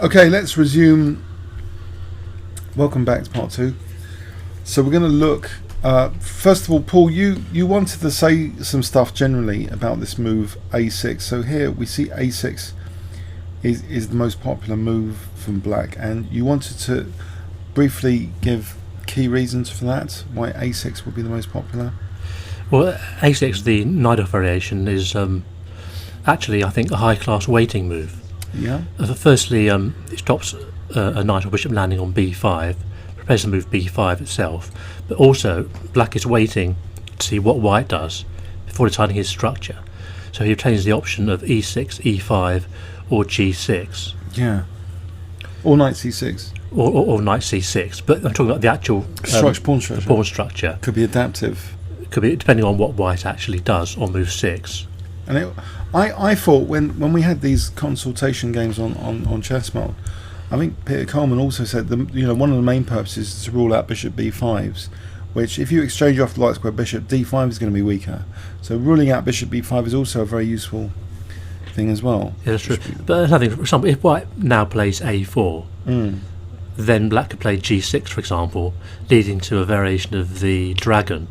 Okay, let's resume. Welcome back to part 2. So we're going to look, first of all, Paul, you wanted to say some stuff generally about this move a6. So here we see a6 is the most popular move from black, and you wanted to briefly give key reasons for that, why a6 would be the most popular. Well, a6, the Najdorf variation, is actually, I think, a high-class waiting move. Yeah. Firstly, it stops a knight or bishop landing on b5, prepares to move b5 itself, but also black is waiting to see what white does before deciding his structure. So he retains the option of e6, e5, or g6. Yeah. Or knight c6. Or knight c6. But I'm talking about the actual pawn structure. Pawn structure. Could be adaptive. Could be depending on what white actually does on move 6. And I thought when we had these consultation games on Chessmode, I think Peter Coleman also said one of the main purposes is to rule out bishop b5s, which if you exchange off the light square bishop, d5 is going to be weaker. So ruling out bishop b5 is also a very useful thing as well. Yeah, that's true. But another thing, for example, if white now plays a4, then black could play g6, for example, leading to a variation of the dragon,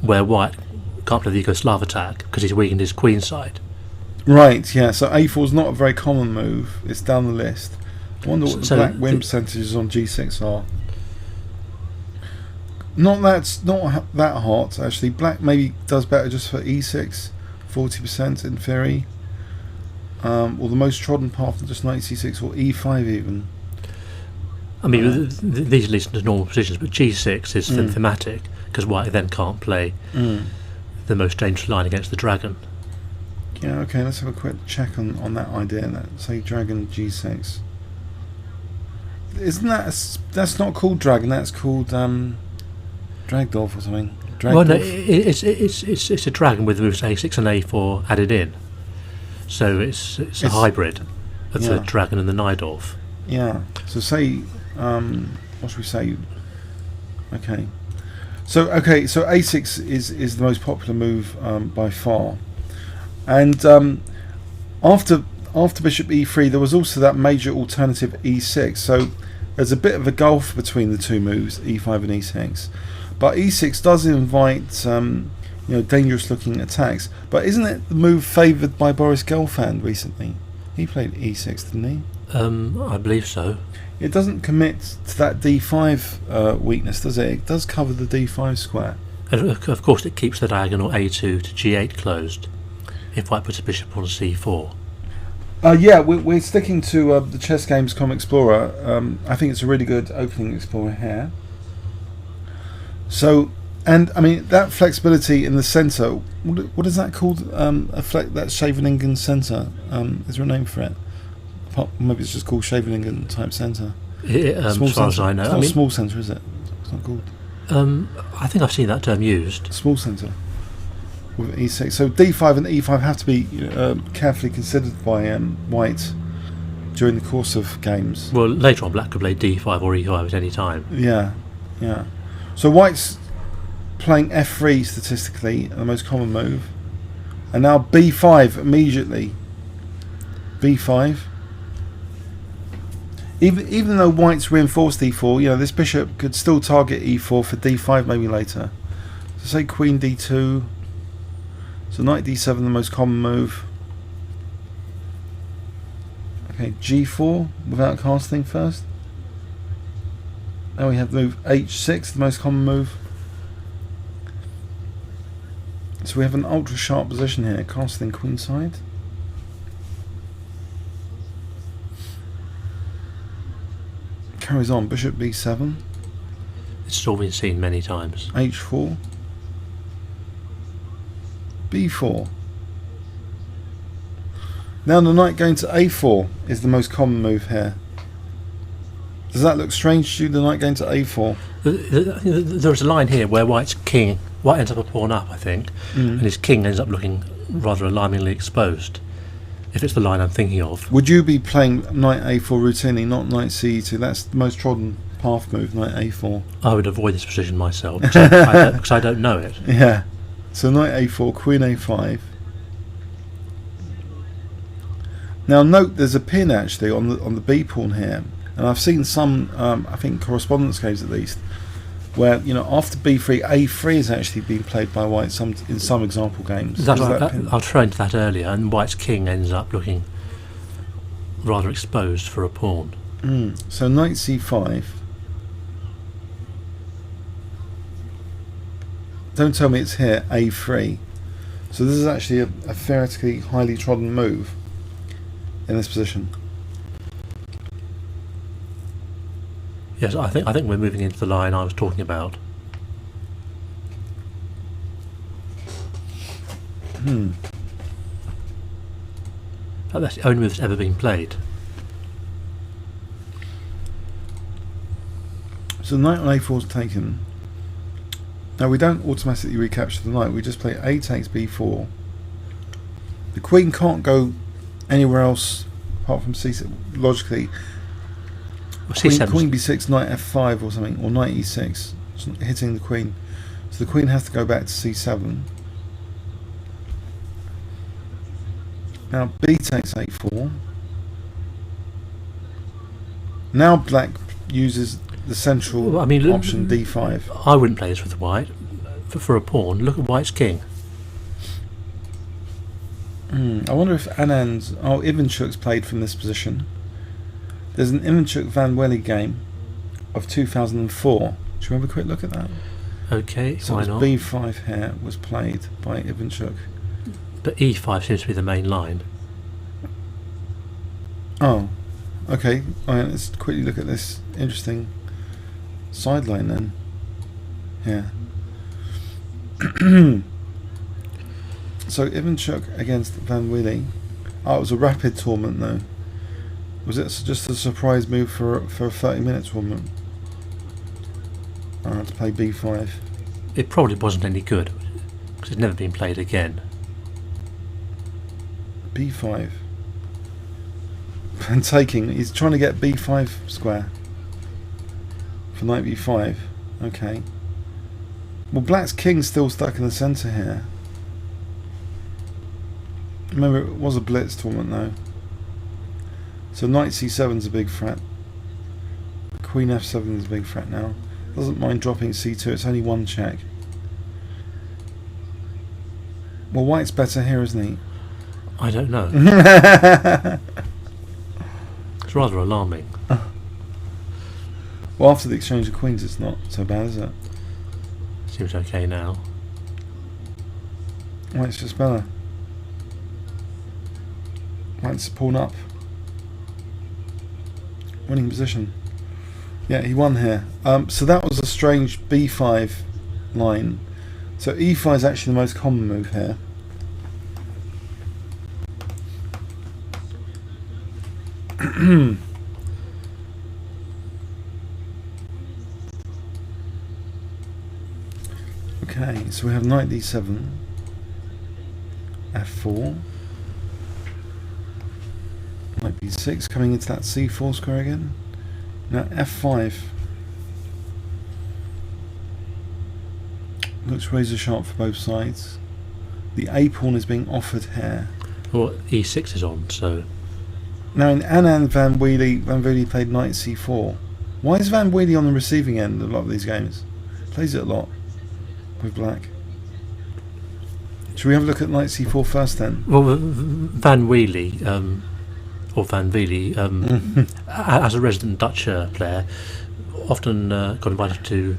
where white can't play the Yugoslav attack because he's weakened his queen side. Right, yeah, so a4 is not a very common move. It's down the list. I wonder what the black win percentages on g6 are. Not that hot, actually. Black maybe does better just for e6, 40% in theory. Or the most trodden path, just knight c6 or e5 even. I mean, these are least to normal positions, but g6 is thematic because white then can't play the most dangerous line against the dragon. Yeah, okay, let's have a quick check on that idea. Let's say dragon g6. Isn't that's not called dragon? That's called Najdorf or something. Najdorf. Well, no, it's a dragon with moves a6 and a4 added in. So it's a hybrid of the dragon and the Najdorf. Yeah. So say what should we say? Okay. So a6 is the most popular move by far. And after bishop e3, there was also that major alternative e6. So there's a bit of a gulf between the two moves, e5 and e6. But e6 does invite dangerous-looking attacks. But isn't it the move favoured by Boris Gelfand recently? He played e6, didn't he? I believe so. It doesn't commit to that d5 weakness, does it? It does cover the d5 square. And of course, it keeps the diagonal a2 to g8 closed if white puts a bishop on c4. Yeah, we're sticking to the Chess Games Com Explorer. I think it's a really good opening explorer here. So, and I mean that flexibility in the centre. What is that called? That Scheveningen centre. Is there a name for it? Maybe it's just called Scheveningen type centre. As far as I know, it's not a small centre, is it? It's not called. I think I've seen that term used. Small centre. With e6, so d5 and e5 have to be carefully considered by white during the course of games. Well, later on, black could play d5 or e5 at any time. Yeah. So white's playing f3 statistically, the most common move, and now b5 immediately. b5. Even though white's reinforced e4, this bishop could still target e4 for d5 maybe later. So say queen d2. So knight d7, the most common move. Okay, g4 without casting first. Now we have move h6, the most common move. So we have an ultra sharp position here, casting queenside. Carries on, bishop b7. It's still been seen many times. h4. b4. Now the knight going to a4 is the most common move here. Does that look strange to you, the knight going to a4? There's a line here where white ends up a pawn up, I think, and his king ends up looking rather alarmingly exposed, if it's the line I'm thinking of. Would you be playing knight a4 routinely, not knight ce2? That's the most trodden path move, knight a4. I would avoid this position myself, because I don't know it. Yeah. So knight a4, queen a5. Now note there's a pin actually on the B pawn here, and I've seen some I think correspondence games at least, where after B3 A3 is actually being played by white in some example games. I was referring to that earlier, and white's king ends up looking rather exposed for a pawn. So knight C5. Don't tell me it's here A3. So this is actually a theoretically highly trodden move in this position. Yes, I think we're moving into the line I was talking about. That's the only move that's ever been played. So the knight on A4 is taken. Now we don't automatically recapture the knight, we just play A takes B4. The queen can't go anywhere else apart from C6, logically. Queen B6, knight F5 or something, or knight E6, it's not hitting the queen. So the queen has to go back to C7. Now B takes A4. Now black uses the central option D5. I wouldn't play this with white for a pawn. Look at white's king. I wonder if Ivanchuk's played from this position. There's an Ivanchuk Van Wely game of 2004. Should we have a quick look at that? Okay, so why not? B5 here was played by Ivanchuk. But E5 seems to be the main line. Oh, okay. Alright, let's quickly look at this interesting sideline then. Yeah. So Ivanchuk against Van Wely. Oh, it was a rapid tournament though. Was it just a surprise move for a 30-minute tournament? To play B5. It probably wasn't any good because it's never been played again. B5. And taking. He's trying to get B5 square for knight B5. Okay. Well, black's king's still stuck in the centre here. Remember, it was a blitz tournament though. So knight C7 is a big threat. Queen F7 is a big threat now. Doesn't mind dropping C2, it's only one check. Well, white's better here, isn't he? I don't know. It's rather alarming. Well, after the exchange of queens, it's not so bad, is it? Seems okay now. White's just better. White's pawn up. Winning position. Yeah, he won here. So that was a strange B5 line. So E5 is actually the most common move here. Okay, so we have knight D7, F4, knight B6 coming into that C4 square again. Now F5 looks razor sharp for both sides. The A pawn is being offered here. Well, E6 is on, so. Now in Anand Van Wely played knight C4. Why is Van Wely on the receiving end of a lot of these games? Plays it a lot with black. Should we have a look at knight C4 first then? Well, Van Wely, or Van Wely, as a resident Dutch player, often got invited to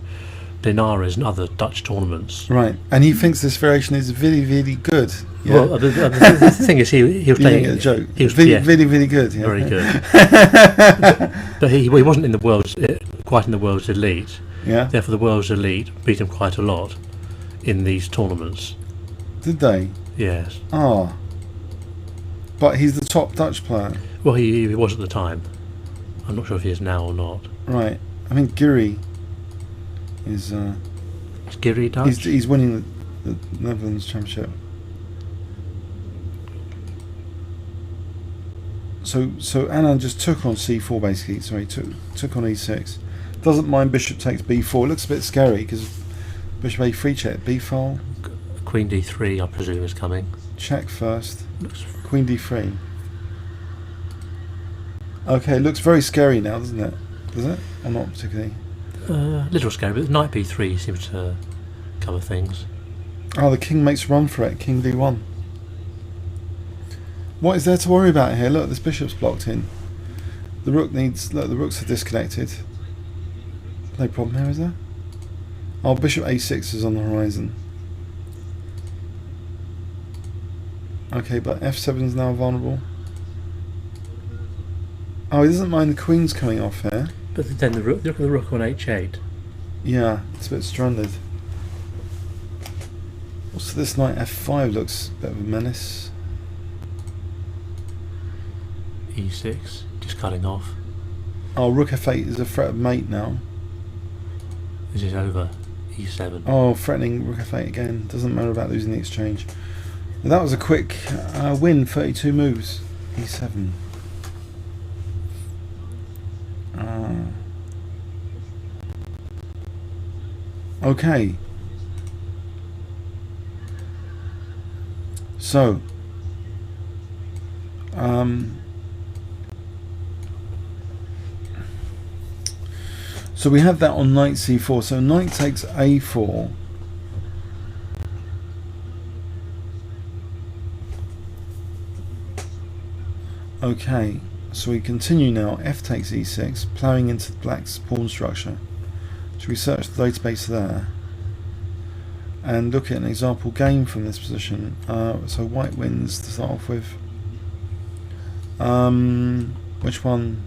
Linares and other Dutch tournaments. Right, and he thinks this variation is really, really good. Yeah? Well, the thing is, he was playing. A joke. He was really, really, really good. Yeah. Very good. but he wasn't in the world's quite in the world's elite. Yeah. Therefore, the world's elite beat him quite a lot in these tournaments. Did they? Yes. Ah. But he's the top Dutch player. Well, he was at the time. I'm not sure if he is now or not. Right. I mean, Giri is. Is Giri Dutch? He's winning the Netherlands Championship. So Anand just took on C4 basically. Sorry, took on E6. Doesn't mind bishop takes B4. It looks a bit scary because bishop A3 check, B file. Queen D3, I presume, is coming. Check first. Queen D3. Okay, it looks very scary now, doesn't it? Does it? Or not particularly? Little scary, but knight b3 seems to cover things. Oh, the king makes a run for it. King d1. What is there to worry about here? Look, this bishop's blocked in. The rook needs... Look, the rooks are disconnected. No problem here, is there? Oh, bishop a6 is on the horizon. Okay, but f7 is now vulnerable. Oh, he doesn't mind the queen's coming off here. But then the rook, look at the rook on h8. Yeah, it's a bit stranded. Also, this knight f5 looks a bit of a menace. e6, just cutting off. Oh, rook f8 is a threat of mate now. This is over. e7. Oh, threatening rook f8 again. Doesn't matter about losing the exchange. That was a quick win, 32 moves. e7. Okay. So, so we have that on knight c4. So knight takes a4. Okay, so we continue now. F takes e6, ploughing into black's pawn structure. To research the database there and look at an example game from this position. So white wins to start off with. Which one?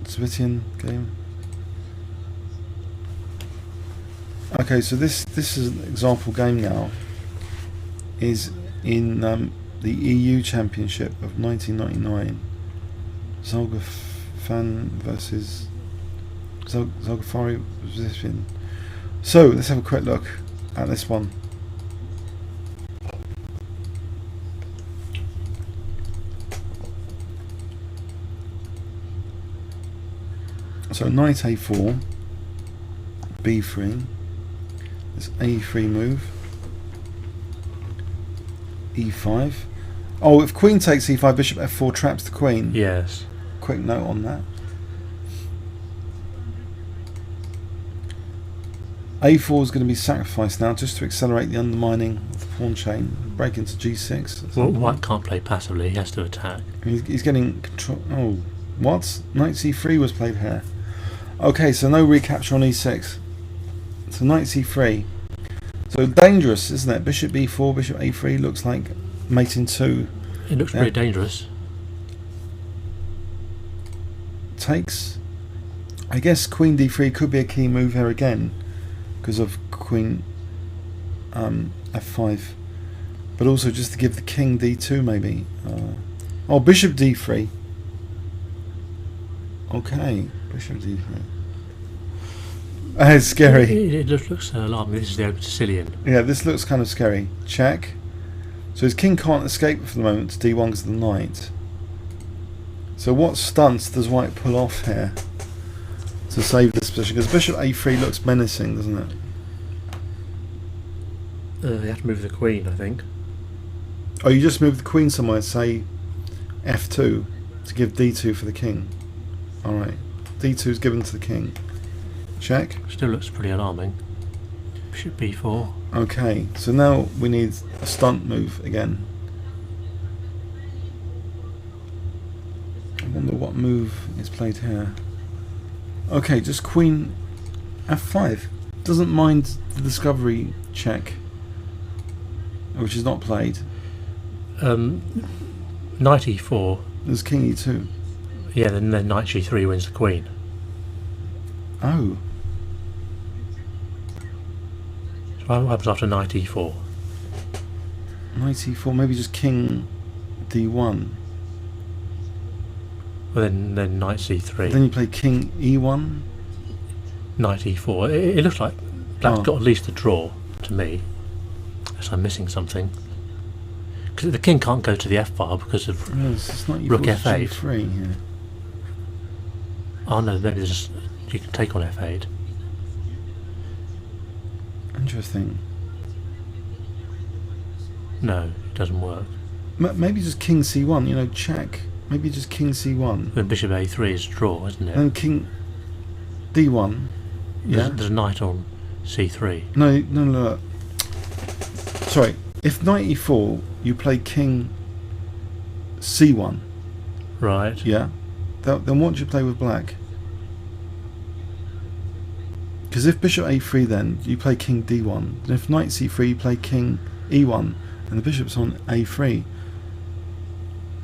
Sicilian game. Okay, so this is an example game now. Is in the EU Championship of 1999. Zolgafan versus Zolgafari. So let's have a quick look at this one. So knight a4, b3, this a3 move, e5. Oh, if queen takes e5, bishop f4 traps the queen. Yes. Quick note on that. a4 is going to be sacrificed now just to accelerate the undermining of the pawn chain. Break into g6. Well, white can't play passively, he has to attack. He's getting control. Oh, what? Knight c3 was played here. Okay, so no recapture on e6. So knight c3. So dangerous, isn't it? Bishop b4, bishop a3 looks like mate in 2. It looks pretty dangerous. Takes. I guess queen d3 could be a key move here again because of queen f5, but also just to give the king d2 maybe. Oh, bishop d3. Okay, bishop d3. It's scary. It looks alarming. This is the open Sicilian. Yeah, this looks kind of scary. Check. So his king can't escape for the moment to d1 because of the knight. So what stunts does white pull off here to save this position? Because bishop a3 looks menacing, doesn't it? They have to move the queen, I think. Oh, you just move the queen somewhere, say f2, to give d2 for the king. Alright. d2 is given to the king. Check. Still looks pretty alarming. Bishop b4. Okay, so now we need a stunt move again. I wonder what move is played here. Okay, just queen f5. Doesn't mind the discovery check, which is not played. Knight e4. There's king e2. Yeah, then knight g3 wins the queen. Oh. So what happens after knight e4? Knight e4, maybe just king d1. Well, then knight c3. Then you play king e1. Knight e4. It looks like black's got at least a draw to me. Unless I'm missing something. Because the king can't go to the f-file because of Yes, rook f8. G3 here. Oh no, then you can take on f8. Interesting. No, it doesn't work. Maybe just king c1, you know, check. Maybe just king c1. When bishop a3 is a draw, isn't it? And king d1. Yeah. There's a knight on c3. No. Sorry. If knight e4, you play king c1. Right. Yeah. Then what do you play with black? Because if bishop a3, then you play king d1. And if knight c3, you play king e1, and the bishop's on a3.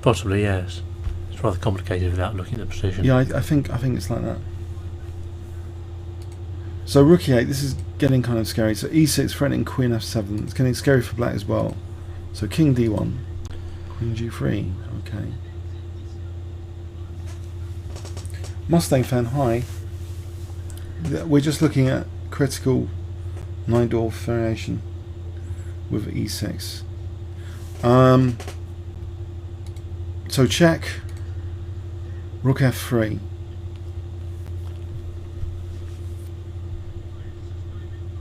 Possibly, yes. It's rather complicated without looking at the position. Yeah, I think it's like that. So rook e8, this is getting kind of scary. So e6 threatening queen f7. It's getting scary for black as well. So king d1, queen g3. Okay. Mustang fan, hi. We're just looking at critical Najdorf variation with e6. So check. Rook f3.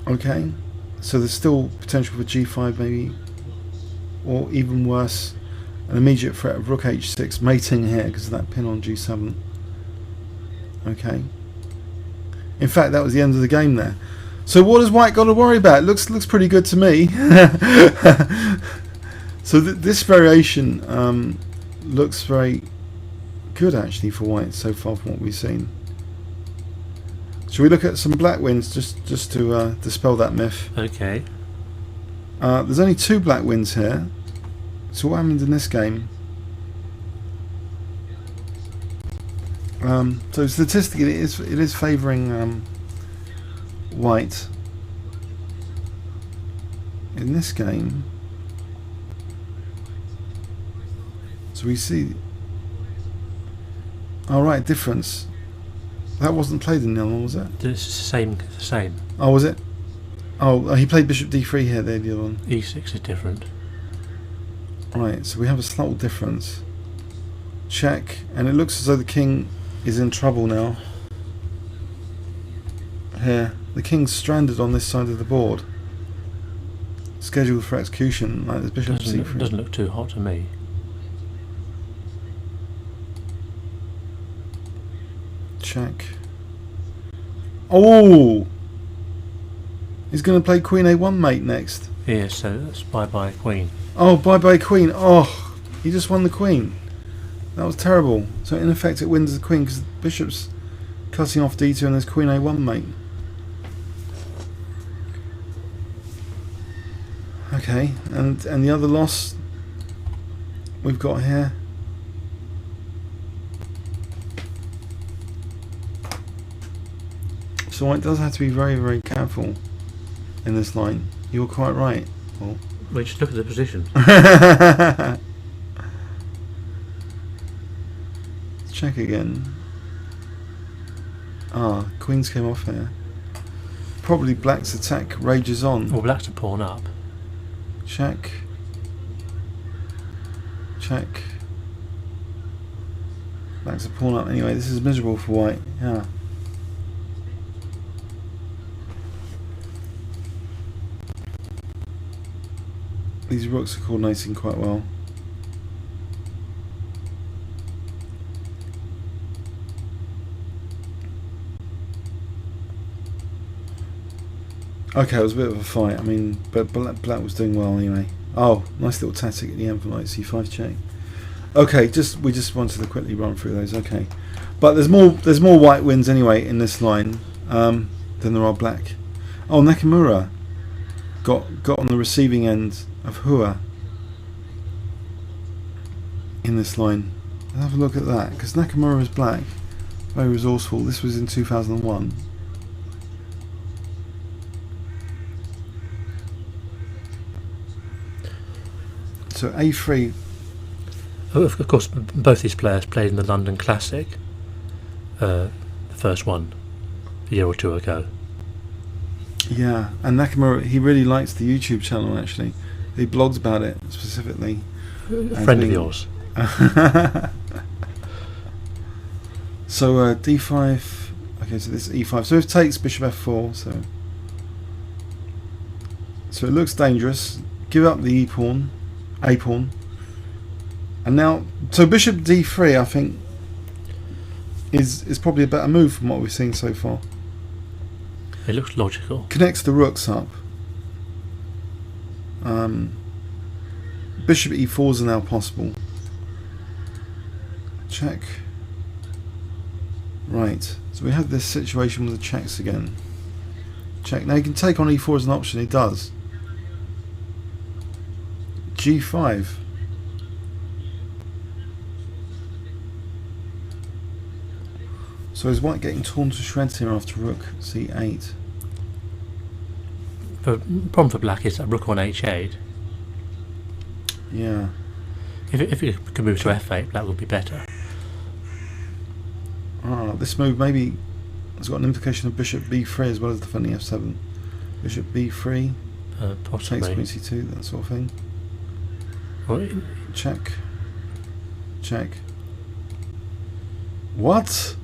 Okay, so there's still potential for g5 maybe, or even worse, an immediate threat of rook h6 mating here because of that pin on g7. Okay. In fact, that was the end of the game there. So what has white got to worry about? It looks pretty good to me. So this variation looks very good actually for white so far from what we've seen. Shall we look at some black wins just to dispel that myth? Okay. There's only 2 black wins here. So what happened in this game? So statistically, it is favouring white in this game. So we see. All right, difference. That wasn't played in the other one, was it? It's the same. Oh, was it? Oh, he played bishop d3 here. There, the other one. e6 is different. Right, so we have a subtle difference. Check, and it looks as though the king is in trouble now. Here, the king's stranded on this side of the board, scheduled for execution. Like the bishop c3. Doesn't look too hot to me. Check. Oh! He's going to play queen a1 mate next. Yeah, so that's bye-bye queen. Oh, bye-bye queen. Oh, he just won the queen. That was terrible. So in effect it wins the queen because the bishop's cutting off d2 and there's queen a1 mate. Okay, and the other loss we've got here. So white does have to be very, very careful in this line. You're quite right. Well, just look at the position. Check again. Ah, queens came off here. Probably black's attack rages on. Well, black's a pawn up. Check. Check. Black's a pawn up. Anyway, this is miserable for white. Yeah. These rooks are coordinating quite well. Okay, it was a bit of a fight. I mean, but black was doing well anyway. Oh, nice little tactic at the end for knight c5 check. Okay, we just wanted to quickly run through those. Okay, but there's more white wins anyway in this line than there are black. Oh, Nakamura got on the receiving end of Hua in this line. Let's have a look at that because Nakamura is black, very resourceful. This was in 2001. So a3. Of course, both these players played in the London Classic, the first one, a year or two ago. Yeah, and Nakamura, he really likes the YouTube channel actually. He blogs about it specifically. A friend of yours. So d5. Okay, so this is e5. So if takes bishop f4, so it looks dangerous. Give up the e pawn, a pawn. And now, so bishop d3, I think, is probably a better move from what we've seen so far. It looks logical. Connects the rooks up. Bishop e4s are now possible. Check. Right, so we have this situation with the checks again. Check. Now he can take on e4 as an option, he does. g5. So is white getting torn to shreds here after rook c8? The problem for black is that rook on h8. Yeah. If you could move to f8, black would be better. Ah, this move maybe has got an implication of bishop b3 as well as defending f7. Bishop b3, Possibly. takes queen c2, that sort of thing. Well, Check. Check. What?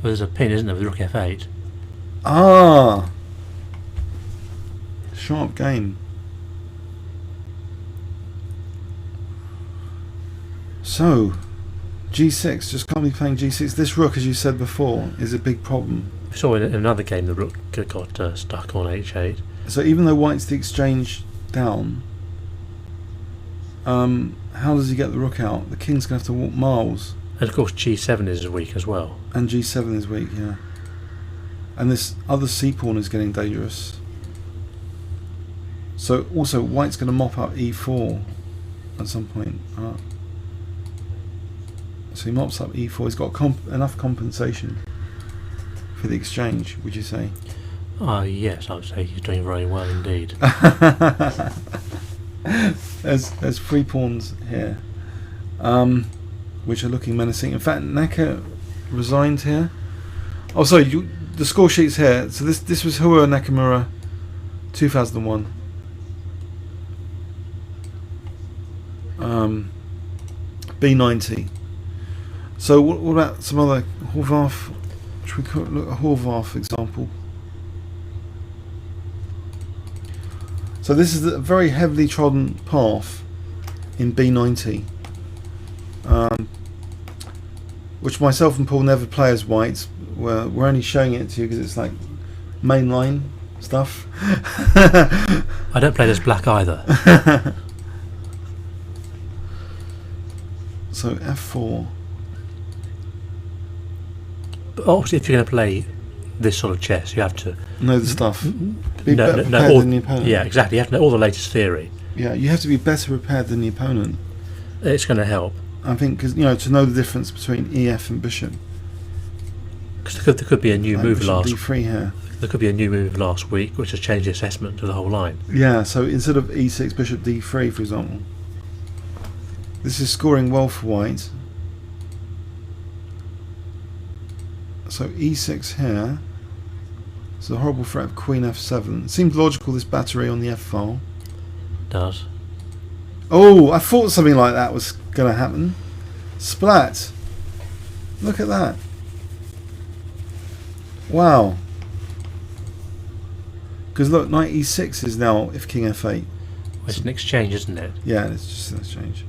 there's a pin, isn't there, with rook f8? Ah! Sharp game. So, g6, just can't be playing g6. This rook, as you said before, is a big problem. We saw in another game the rook got stuck on h8. So even though white's the exchange down, how does he get the rook out? The king's going to have to walk miles. And of course g7 is weak as well. And g7 is weak, yeah. And this other c-pawn is getting dangerous. So also white's going to mop up e4 at some point. So he mops up e4. He's got enough compensation for the exchange, would you say? Yes, I would say he's doing very well indeed. There's 3 pawns here, which are looking menacing. In fact, Necker resigned here. Oh, sorry, the score sheet's here. So this was Hua Nakamura, 2001. B90. So what about some other Horvath? Should we look at Horvath example? So this is a very heavily trodden path in B90, which myself and Paul never play as white. We're only showing it to you because it's like mainline stuff. I don't play it as black either. So F4. But obviously, if you're going to play this sort of chess, you have to know the stuff. Be better prepared than the opponent. Yeah, exactly. You have to know all the latest theory. Yeah, you have to be better prepared than the opponent. It's going to help. I think because to know the difference between EF and bishop. Because there could be a new move bishop D3 here. There could be a new move last week, which has changed the assessment of the whole line. Yeah, so instead of E6, bishop D3, for example. This is scoring well for white. So E6 here. It's a horrible threat of queen F7. It seems logical, this battery on the F file. Does. Oh, I thought something like that was going to happen. Splat. Look at that. Wow. Because look, knight E6 is now if king F8. Well, it's an exchange, isn't it? Yeah, it's just an exchange.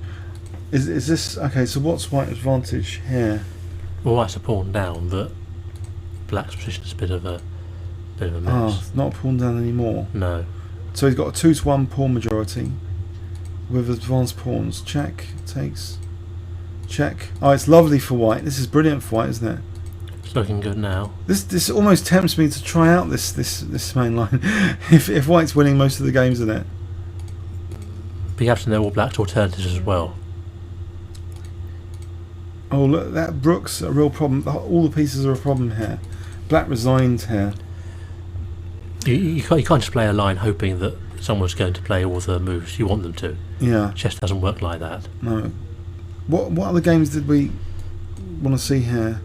Is this okay? So what's white's advantage here? Well, white's a pawn down, but black's position is a bit of a mess. Oh, not a pawn down anymore. No. So he's got a 2-to-1 pawn majority with advanced pawns. Check, takes, check. Oh, it's lovely for white. This is brilliant for white, isn't it? It's looking good now. This almost tempts me to try out this main line if white's winning most of the games in it. But you have to know all black's alternatives as well. Oh look, that Brook's a real problem. All the pieces are a problem here. Black resigned here. You can't just play a line hoping that someone's going to play all the moves you want them to. Yeah. Chess doesn't work like that. No. What other games did we want to see here?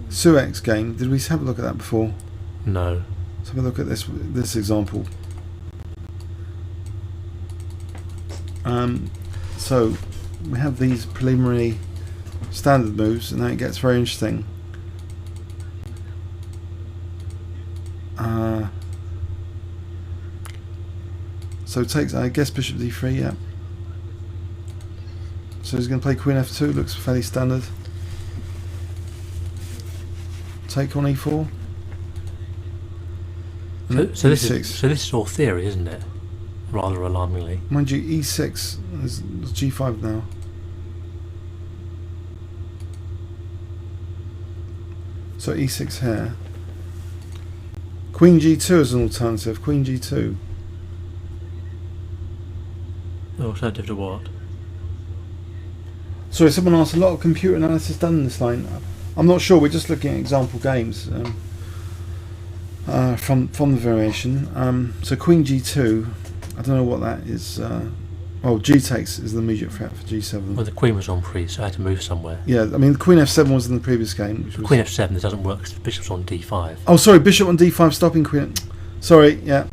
Suek's game. Did we have a look at that before? No. Let's have a look at this example. So we have these preliminary standard moves, and now it gets very interesting. So it takes, I guess, bishop d3, yeah. So he's going to play Queen F2. Looks fairly standard. Take on E4. So this is all theory, isn't it? Rather alarmingly. Mind you, E6 is G5 now. So E6 here. Queen G2 is an alternative. Queen G2. Alternative to what? Sorry, someone asked, a lot of computer analysis done in this line. I'm not sure. We're just looking at example games from the variation. So Queen G2. I don't know what that is. Well, G takes is the immediate threat for G7. Well, the Queen was on pre, so I had to move somewhere. Yeah, I mean, Queen F7 was in the previous game. Which was Queen F7 this doesn't work because the bishop's on D5. Oh, sorry, Bishop on D5, stopping Queen. Sorry, yeah.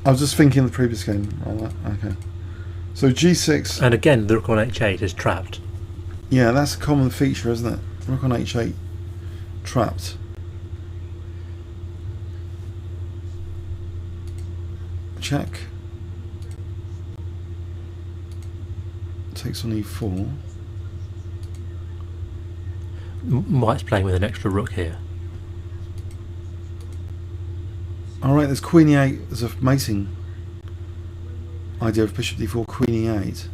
I was just thinking of the previous game. Okay. So G6. And again, the rook on H8 is trapped. Yeah, that's a common feature, isn't it? Rook on H8 trapped. Check. Takes on E4. White's playing with an extra rook here. Alright, there's Queen E8 as a mating idea of Bishop D4, Queen E8.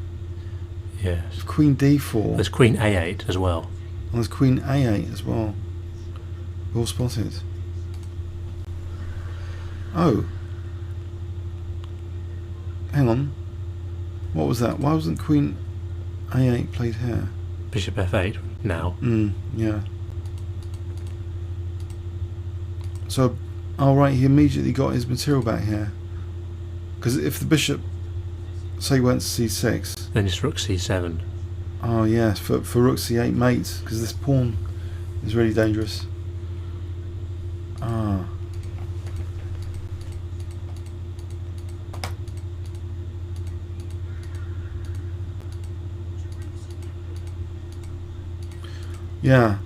Yes. Queen D4. There's Queen A8 as well. And there's Queen A8 as well. All spotted. Oh. Hang on. What was that? Why wasn't Queen A8 played here? Bishop F8 now. Yeah. So, right, he immediately got his material back here. Because if the bishop, say, went to C6... Then it's rook C7. Oh, yes, for rook C8 mate, because this pawn is really dangerous. Ah. Yeah,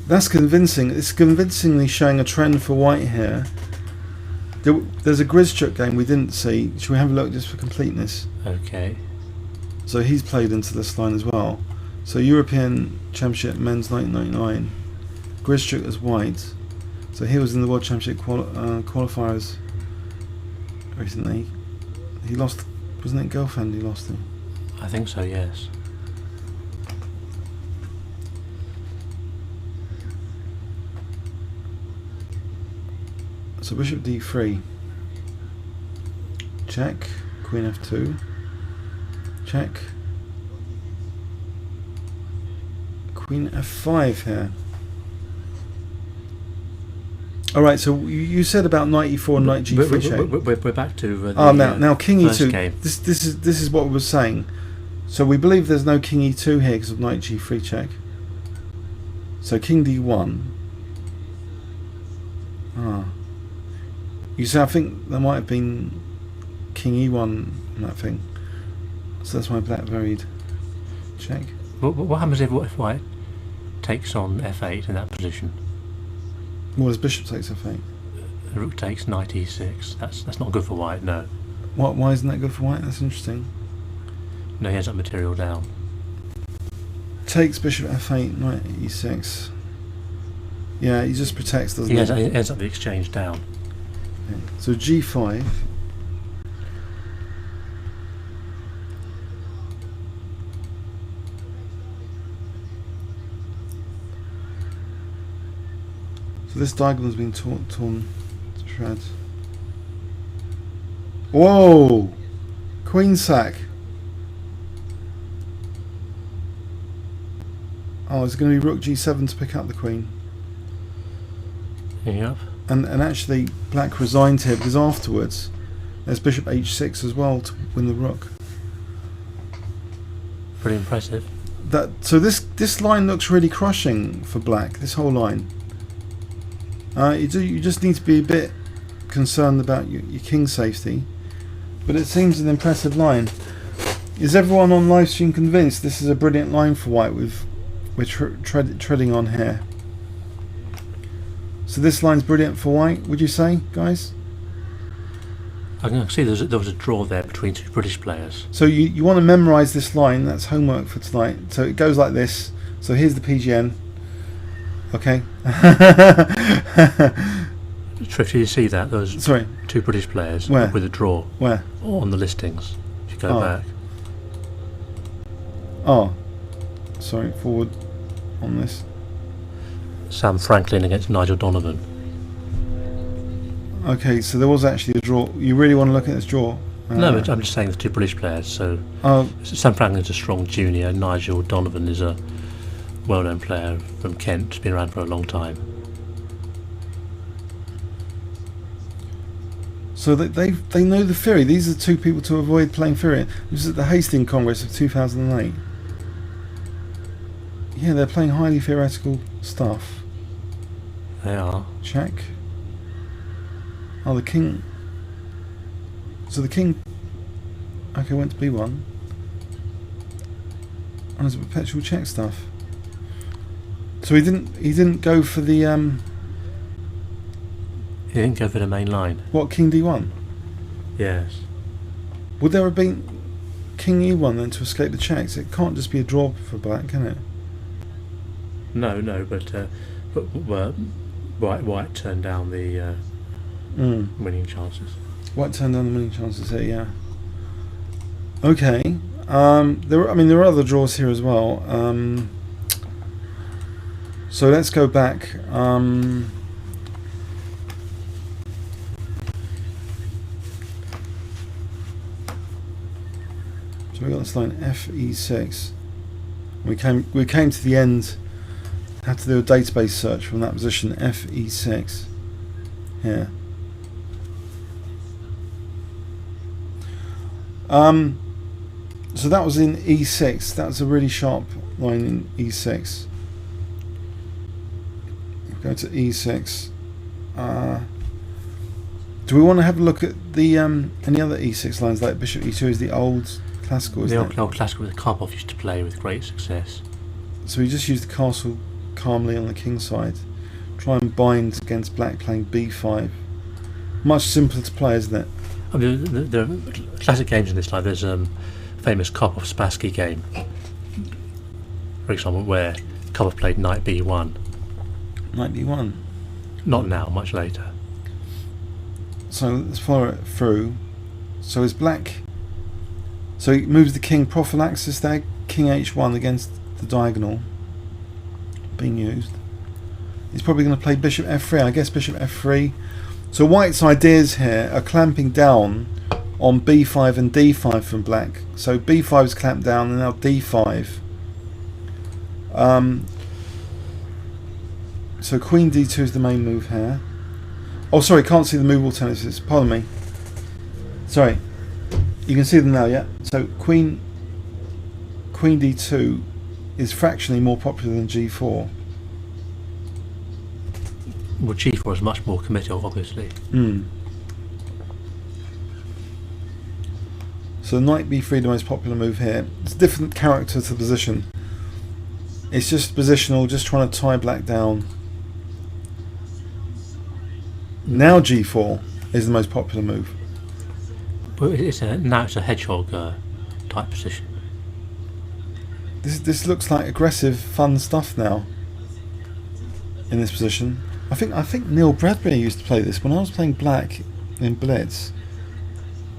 that's convincing. It's convincingly showing a trend for white here. There's a Grischuk game we didn't see. Should we have a look just for completeness? Okay. So he's played into this line as well. So European Championship men's 1999. Grischuk as white. So he was in the World Championship qualifiers recently. He lost, wasn't it Girlfriend he lost him? I think so, yes. So Bishop D3, check, Queen F2, check, Queen F5 here. Alright, so you said about knight E4 and knight G3 check. We're back to the now King E2, game. this is what we were saying. So we believe there's no King E2 here because of knight G3 check. So King D1. You see, I think there might have been King E1 in that thing. So that's why black varied. Check. What happens if white takes on F8 in that position? Well, as bishop takes F8. The rook takes knight E6. That's not good for white, no. Why isn't that good for white? That's interesting. No, he has that material down. Takes bishop F8, knight E6. Yeah, he just protects, doesn't he? He ends up the exchange down. Okay. So G5. So this diagonal has been torn to shreds. Whoa! Queen sack. Oh, it's going to be rook G7 to pick up the queen. Yep. And actually black resigned here because afterwards there's bishop H6 as well to win the rook. Pretty impressive. So this line looks really crushing for black, this whole line. You just need to be a bit concerned about your king safety, but it seems an impressive line. Is everyone on live stream convinced this is a brilliant line for white we're treading on here? So this line's brilliant for white, would you say, guys? I can see there was a draw there between two British players. So you want to memorise this line. That's homework for tonight. So it goes like this. So here's the PGN. Okay. Triff, do you see that? There was Sorry. two British players Where? with a draw. Where? On the listings. If you go back. Oh. Sorry, forward on this. Sam Franklin against Nigel Donovan. Okay, so there was actually a draw. You really want to look at this draw? No, but I'm just saying the two British players. So Sam Franklin's a strong junior. Nigel Donovan is a well-known player from Kent. He's been around for a long time. So they know the theory. These are two people to avoid playing theory. This is at the Hastings Congress of 2008. Yeah, they're playing highly theoretical stuff. They are. Check. Oh, the king. So the king. Okay, went to B1. And there's a perpetual check stuff. So he didn't go for the He didn't go for the main line. What, king D1? Yes. Would there have been king E1 then to escape the checks? It can't just be a draw for black, can it? No, but White turned down the winning chances. White turned down the winning chances here, yeah. Okay. There are other draws here as well. So let's go back. So we got this line FE6. We came to the end. Had to do a database search from that position FE6. Here. So that was in E6. That was a really sharp line in E6. Go to E6. Do we want to have a look at the any other E6 lines like Bishop E2 is the old classical? The old classical that Karpov used to play with great success. So we just use the castle calmly on the king side. Try and bind against black playing B5. Much simpler to play, isn't it? I mean, there are classic games in this line. There's famous Karpov-Spassky game, for example, where Karpov played knight B1. Knight B1. Not now, much later. So let's follow it through. So is black. So he moves the king prophylaxis there. King H1 against the diagonal being used. He's probably going to play bishop F3. I guess bishop F3. So white's ideas here are clamping down on B5 and D5 from black. So B5 is clamped down and now D5. So Queen D2 is the main move here. Oh, sorry, can't see the move alternatives. Pardon me. Sorry, you can see them now. Yeah. So Queen D2 is fractionally more popular than G4. Well, G4 is much more committal, obviously. So Knight B3, the most popular move here. It's a different character to the position. It's just positional, just trying to tie black down. Now G4 is the most popular move. But now it's a hedgehog type position. This looks like aggressive, fun stuff now. In this position, I think Neil Bradbury used to play this when I was playing black in Blitz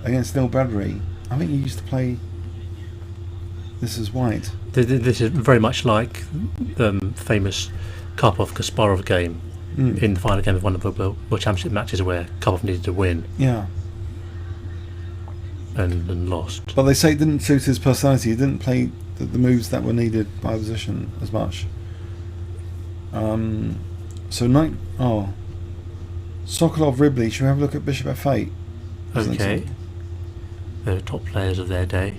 against Neil Bradbury. I think he used to play this as white. This is very much like the famous Karpov-Kasparov game in the final game of one of the World Championship matches where Karpov needed to win. Yeah. And lost. But they say it didn't suit his personality. He didn't play the moves that were needed by opposition as much. So knight. Oh, Sokolov, Ribley. Should we have a look at Bishop F8? Okay. They're the top players of their day.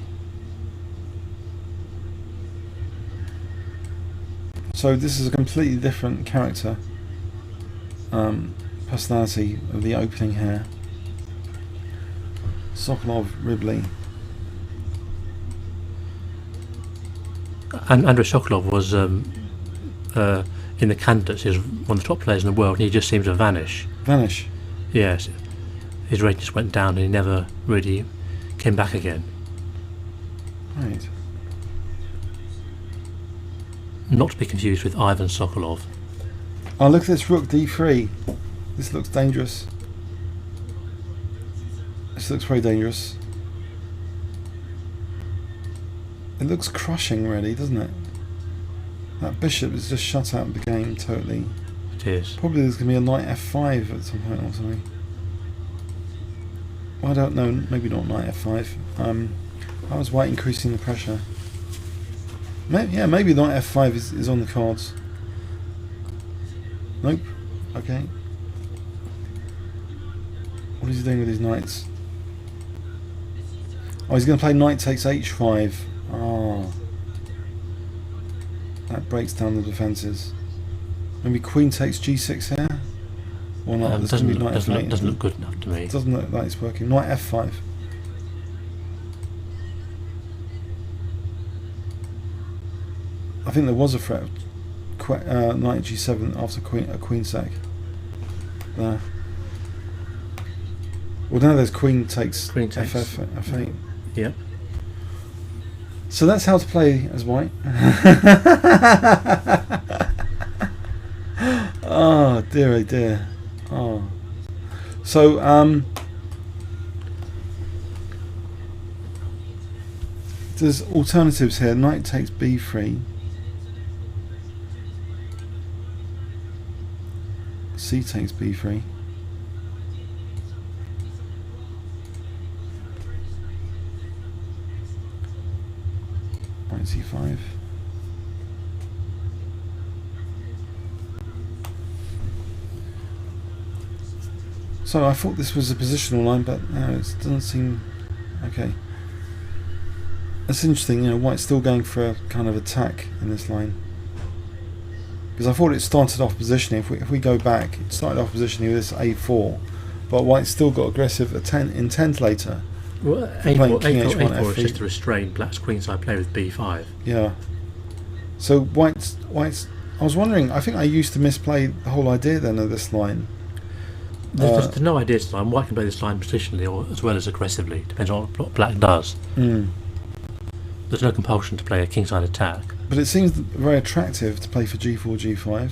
So this is a completely different character, personality of the opening here. Sokolov, Ribley. And Andrei Sokolov was in the candidates. He was one of the top players in the world, and he just seemed to vanish. Vanish? Yes. his rate just went down and he never really came back again. Right. Not to be confused with Ivan Sokolov. Oh, look at this rook d3. This looks dangerous. This looks very dangerous. It looks crushing, really, doesn't it? That bishop is just shut out of the game totally. It is. Probably there's going to be a knight f5 at some point or something. Well, I don't know. Maybe not knight f5. I was white increasing the pressure. Maybe knight f5 is on the cards. Nope. Okay. What is he doing with his knights? Oh, he's going to play knight takes h5. Oh. That breaks down the defences. Maybe queen takes g6 here? Or not? Doesn't look good enough to me. It doesn't look like it's working. Knight f5. I think there was a threat of knight g7 after a queen sack. There. Well, now there's queen takes f8. Yep. So that's how to play as white. Oh dear, oh dear. Oh. So there's alternatives here. Knight takes b3. C takes b3. Knight c5. So I thought this was a positional line, but no, it doesn't seem okay. That's interesting. You know, white's still going for a kind of attack in this line, because I thought it started off positioning. If we go back, it started off positioning with this a4, but white's still got aggressive intent later. Well, a4 is just to restrain black's queenside play with b5. Yeah. So white's. I was wondering. I think I used to misplay the whole idea then of this line. There's no idea to line. White can play this line positionally or as well as aggressively. Depends on what black does. Mm. There's no compulsion to play a kingside attack. But it seems very attractive to play for g4, g5.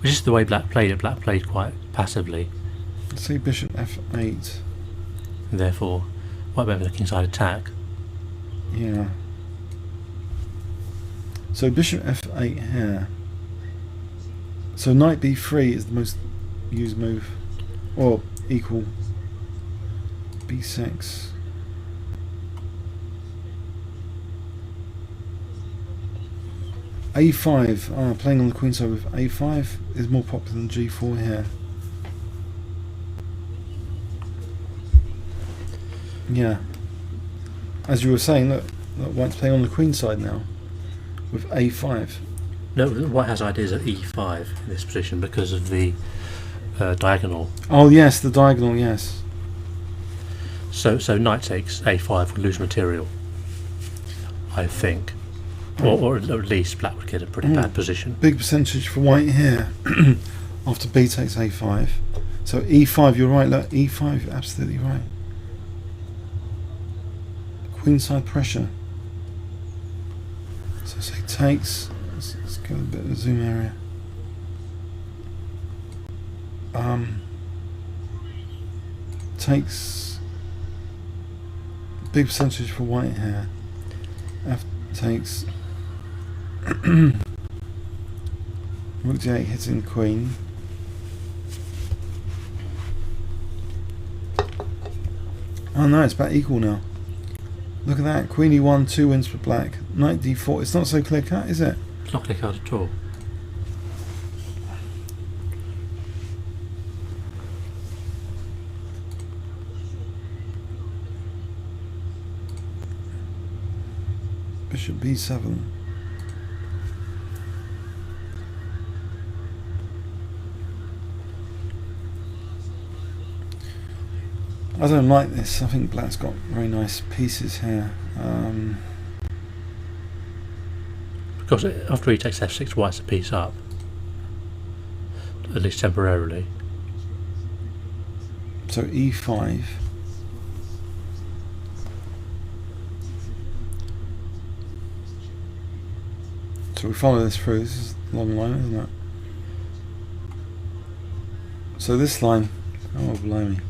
Which is the way black played it. Black played quite passively. Let's say bishop f8. And therefore, white went with a kingside attack. Yeah. So bishop f8 here. So knight b3 is the most used move. Or equal. b6. a5, playing on the queen side with a5 is more popular than g4 here. Yeah. As you were saying, look white's playing on the queen side now with a5. No, white has ideas of e5 in this position because of the diagonal. Oh yes, the diagonal, yes. So knight takes a5 would lose material, I think. Or at least black would get a pretty bad position. Big percentage for white here after b takes a5. So e5, you're right, look, e5, you're absolutely right. Queenside pressure. So say takes, let's get a bit of a zoom area. Takes, big percentage for white here. F takes. Rook d8 hitting the queen. Oh no, it's about equal now. Look at that, queen e1, 2 wins for black. Knight d4, it's not so clear cut, is it? It's not clear cut at all. Bishop b7. I don't like this. I think black's got very nice pieces here. Because after he takes f6, white's a piece up. At least temporarily. So e5. So we follow this through. This is a long line, isn't it? So this line, oh blimey.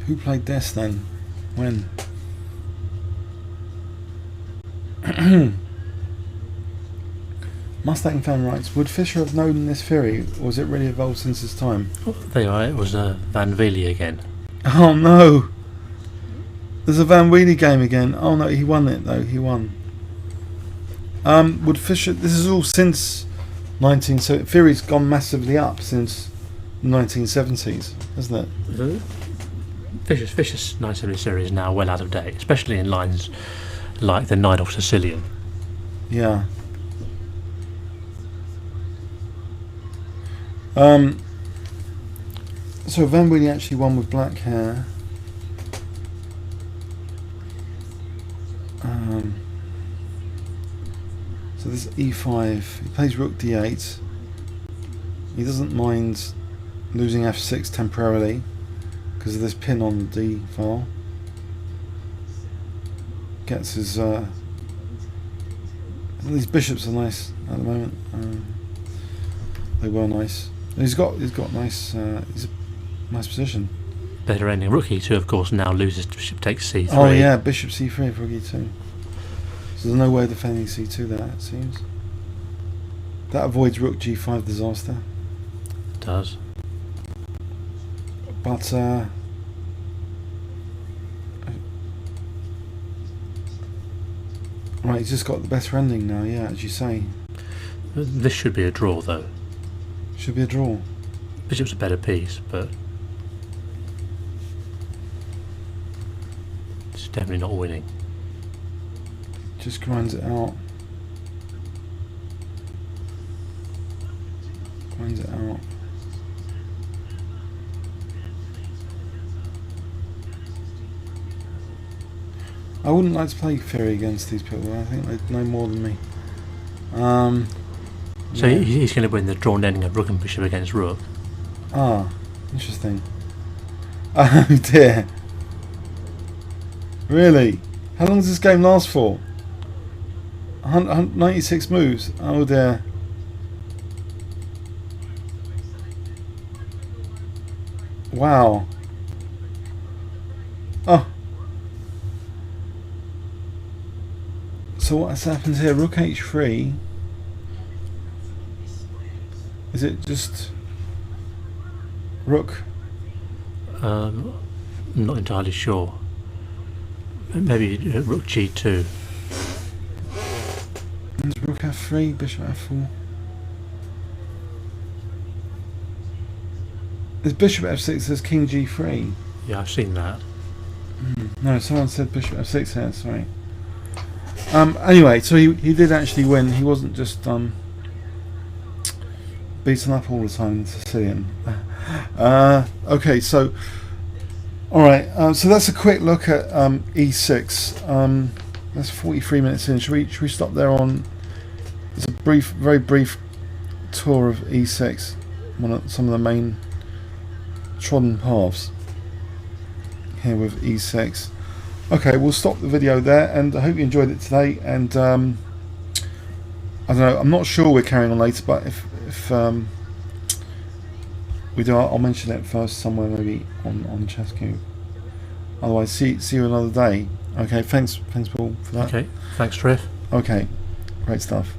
Who played this then? When? Mustang fan writes, would Fisher have known this theory, or was it really evolved since his time? There you are, it was Van Veely again. Oh no! There's a Van Wheelie game again. Oh no, he won it though, he won. Would Fisher, this is all since so theory's gone massively up since the 1970s, hasn't it? Fisher's 1970 series is now well out of date, especially in lines like the Najdorf Sicilian. Yeah. So Van Wheelie actually won with black hair. So this e5, he plays rook d8. He doesn't mind losing f6 temporarily because of this pin on the d file. Gets his these bishops are nice at the moment. They were nice. He's got nice. He's a nice position. Better ending. Rook e2, of course, now loses. Bishop takes c3. Oh yeah, bishop c3 for rook e2. So there's no way of defending c2 there, it seems. That avoids rook g5 disaster. It does. But right, he's just got the better ending now. Yeah, as you say. This should be a draw, though. Should be a draw. Bishop's a better piece, but it's definitely not winning. Just grinds it out. Grinds it out. I wouldn't like to play Fury against these people. I think they know more than me. So yeah. he's going to win the drawn ending of rook and bishop against rook. Ah, interesting. Oh dear. Really? How long does this game last for? 96 moves. Oh dear. Wow. Oh. So what has happened here? Rook h3. Is it just rook? I'm not entirely sure. Maybe rook g2. There's rook f3, bishop f4. There's bishop f6, there's king g3. Yeah, I've seen that. No, someone said bishop f6 here, sorry. Anyway, so he did actually win. He wasn't just beaten up all the time in Sicilian. Okay, so alright, so that's a quick look at e6. That's 43 minutes in. Should we stop there on? It's a very brief tour of e6, some of the main trodden paths here with e6. Okay, we'll stop the video there, and I hope you enjoyed it today. And I don't know, I'm not sure we're carrying on later, but if we do, I'll mention it first somewhere, maybe on Chess Cube. Otherwise, see you another day. Okay, thanks Paul for that. Okay, thanks Trev. Okay, great stuff.